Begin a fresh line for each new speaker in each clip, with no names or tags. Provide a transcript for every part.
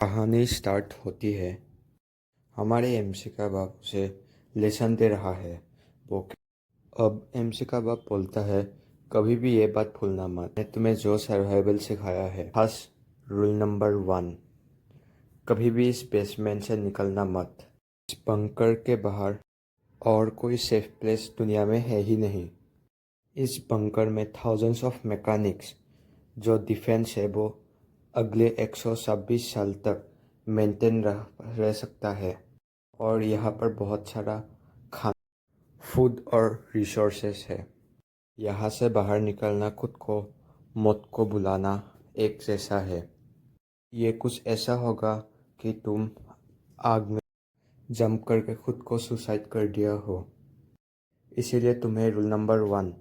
कहानी स्टार्ट होती है। हमारे एमसी का बाप उसे लेसन दे रहा है। वो अब एमसी का बाप बोलता है, कभी भी ये बात भूलना मत, मैंने तुम्हें जो सर्वाइवल सिखाया है, खास रूल नंबर 1, कभी भी इस बेसमेंट से निकलना मत। इस बंकर के बाहर और कोई सेफ प्लेस दुनिया में है ही नहीं। इस बंकर में थाउजेंड्स ऑफ मैकेनिक्स जो डिफेंस है वो अगले 126 साल तक मेंटेन रह सकता है। और यहाँ पर बहुत सारा खाना, फूड और रिसोर्सेस है। यहाँ से बाहर निकलना खुद को मौत को बुलाना एक जैसा है। ये कुछ ऐसा होगा कि तुम आग में जंप करके खुद को सुसाइड कर दिया हो। इसीलिए तुम्हें रूल नंबर 1,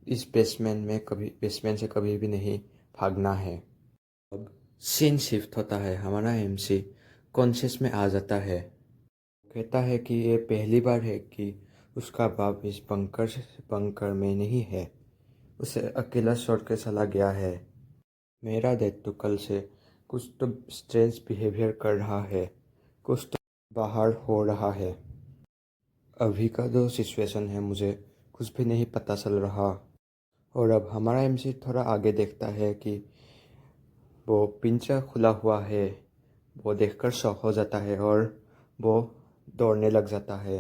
इस बेसमेंट से कभी भी नहीं भागना है। अब सीन शिफ्ट होता है। हमारा एमसी कॉन्शियस में आ जाता है। कहता है कि ये पहली बार है कि उसका बाप इस बंकर में नहीं है। उसे अकेला छोड़ के चला गया है। मेरा डैड तो कल से कुछ तो स्ट्रेंज बिहेवियर कर रहा है, कुछ तो बाहर हो रहा है। अभी का जो सिचुएशन है मुझे कुछ भी नहीं पता चल रहा। और अब हमारा एमसी थोड़ा आगे देखता है कि वो पिंजरा खुला हुआ है। वो देखकर शॉक हो जाता है और वो दौड़ने लग जाता है।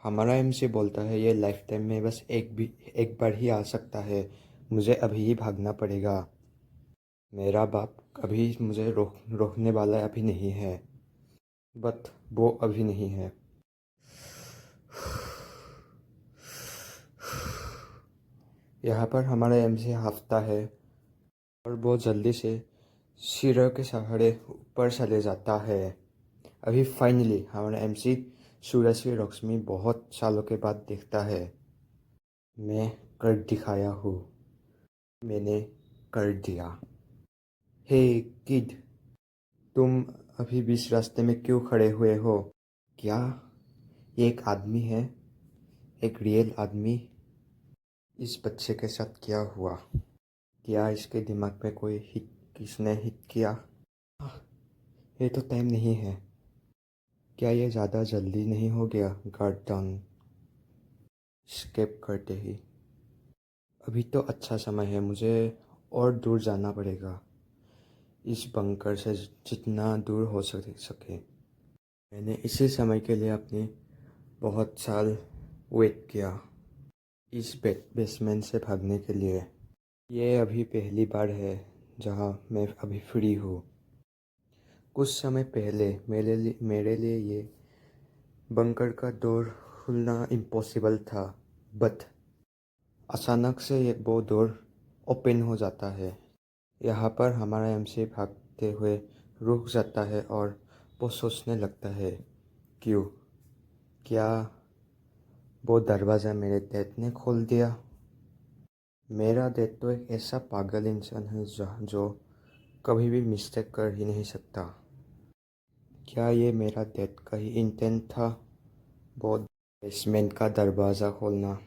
हमारा एमसी बोलता है, ये लाइफ टाइम में बस एक बार ही आ सकता है, मुझे अभी ही भागना पड़ेगा। मेरा बाप अभी मुझे रोकने वाला अभी नहीं है, बट वो अभी नहीं है। यहाँ पर हमारा एमसी हाफता है और वो जल्दी से सिरों के सहारे ऊपर चले जाता है। अभी फाइनली हमारा एमसी सूरज की रोशनी बहुत सालों के बाद देखता है। मैं कर दिखाया हूँ, मैंने कर दिया। हे किड, तुम अभी बीच रास्ते में क्यों खड़े हुए हो? क्या ये एक आदमी है? एक रियल आदमी? इस बच्चे के साथ क्या हुआ? क्या इसके दिमाग में किसने हिट किया? ये तो टाइम नहीं है। क्या ये ज़्यादा जल्दी नहीं हो गया गार्ड डाउन स्केप करते ही? अभी तो अच्छा समय है, मुझे और दूर जाना पड़ेगा, इस बंकर से जितना दूर हो सके। मैंने इसी समय के लिए अपने बहुत साल वेट किया, इस बेसमेंट से भागने के लिए। ये अभी पहली बार है जहाँ मैं अभी फ्री हूँ। कुछ समय पहले मेरे लिए ये बंकर का डोर खुलना इम्पॉसिबल था, बट अचानक से वो डोर ओपन हो जाता है। यहाँ पर हमारा एमसी भागते हुए रुक जाता है और वो सोचने लगता है, क्यों? क्या वो दरवाज़ा मेरे डैड ने खोल दिया? मेरा डैड तो एक ऐसा पागल इंसान है जो कभी भी मिस्टेक कर ही नहीं सकता। क्या ये मेरा डैड का ही इंटेंट था, वो बेसमेंट का दरवाज़ा खोलना?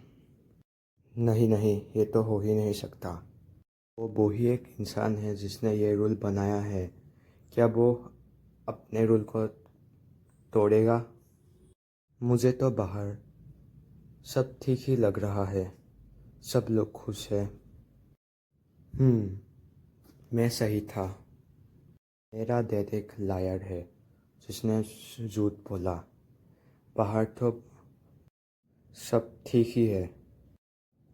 नहीं नहीं, ये तो हो ही नहीं सकता। वो ही एक इंसान है जिसने ये रूल बनाया है। क्या वो अपने रूल को तोड़ेगा? मुझे तो बाहर सब ठीक ही लग रहा है, सब लोग खुश हैं। मैं सही था। मेरा डैड एक लायर है जिसने झूठ बोला। बाहर तो सब ठीक ही है।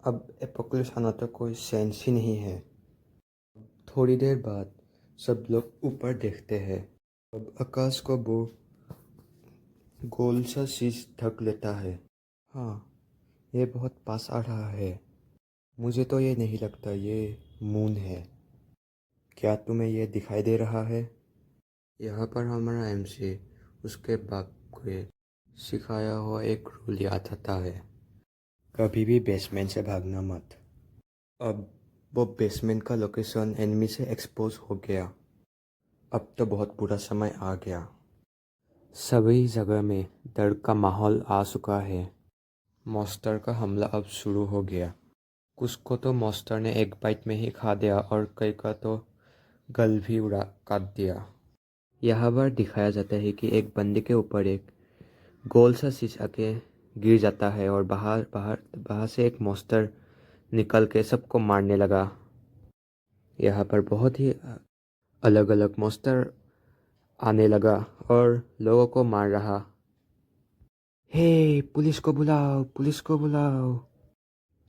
अब एपोकलिप्स आना तो कोई सेंस ही नहीं है। थोड़ी देर बाद सब लोग ऊपर देखते हैं। अब आकाश को वो गोल सा चीज ढक लेता है। हाँ, ये बहुत पास आ रहा है। मुझे तो ये नहीं लगता ये मून है। क्या तुम्हें ये दिखाई दे रहा है? यहाँ पर हमारा एमसी उसके बाप को सिखाया हुआ एक रूल याद आता है, कभी भी बेसमेंट से भागना मत। अब वो बेसमेंट का लोकेशन एनिमी से एक्सपोज हो गया। अब तो बहुत बुरा समय आ गया। सभी जगह में डर का माहौल आ चुका है। मॉन्स्टर का हमला अब शुरू हो गया। कुछ को तो मॉन्स्टर ने एक बाइट में ही खा दिया और कई का तो गल भी उड़ा काट दिया। यहाँ पर दिखाया जाता है कि एक बंदे के ऊपर एक गोल सा शीशा के गिर जाता है और बाहर बाहर बाहर से एक मॉन्स्टर निकल के सबको मारने लगा। यहाँ पर बहुत ही अलग अलग मॉन्स्टर आने लगा और लोगों को मार रहा। हे, पुलिस को बुलाओ, पुलिस को बुलाओ,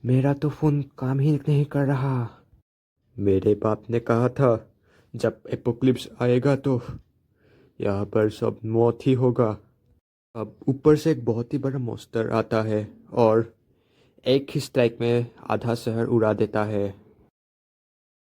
मेरा तो फोन काम ही नहीं कर रहा। मेरे बाप ने कहा था जब एपोक्लिप्स आएगा तो यहाँ पर सब मौत ही होगा। अब ऊपर से एक बहुत ही बड़ा मॉन्स्टर आता है और एक ही स्ट्राइक में आधा शहर उड़ा देता है।